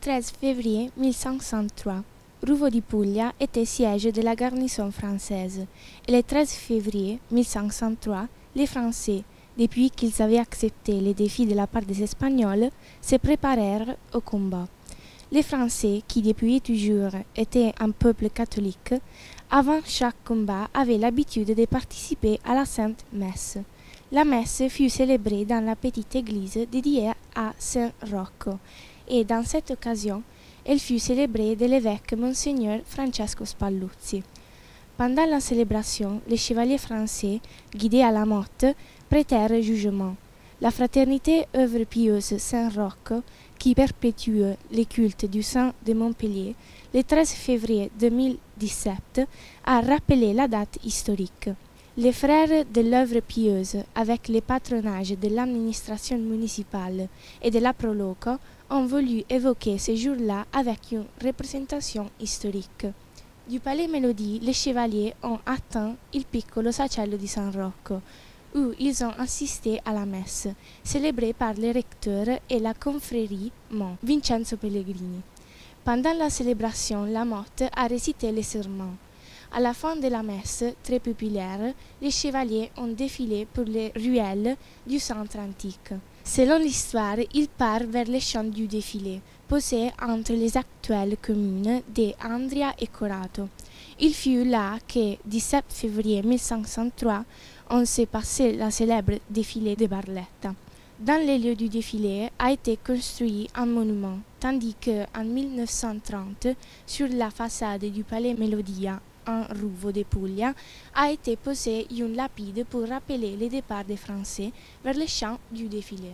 13 février 1503. Rouveau di Puglia était siège de la garnison française, et le 13 février 1503, les Français, depuis qu'ils avaient accepté les défis de la part des Espagnols, se préparèrent au combat. Les Français, qui depuis toujours étaient un peuple catholique, avant chaque combat avaient l'habitude de participer à la Sainte Messe. La messe fut célébrée dans la petite église dédiée à Saint Rocco, et dans cette occasion, elle fut célébrée de l'évêque Monseigneur Francesco Spalluzzi. Pendant la célébration, les chevaliers français, guidés à la motte, prêtèrent jugement. La fraternité œuvre pieuse Saint-Roch, qui perpétue le culte du saint de Montpellier, le 13 février 2017, a rappelé la date historique. Les frères de l'œuvre pieuse, avec le patronage de l'administration municipale et de la Proloco, ont voulu évoquer ce jour-là avec une représentation historique. Du palais Mélodie, les chevaliers ont atteint il piccolo sacello di San Rocco, où ils ont assisté à la messe, célébrée par le recteur et la confrérie Mont Vincenzo Pellegrini. Pendant la célébration, la motte a récité les serments. À la fin de la messe, très populaire, les chevaliers ont défilé pour les ruelles du centre antique. Selon l'histoire, il part vers les champs du défilé, posés entre les actuelles communes d'Andria et Corato. Il fut là que, 17 février 1503, on s'est passé la célèbre défilé de Barletta. Dans les lieux du défilé a été construit un monument, tandis qu'en 1930, sur la façade du palais Melodia, en Rouveau de Puglia, a été posée une lapide pour rappeler le départ des Français vers les champs du défilé.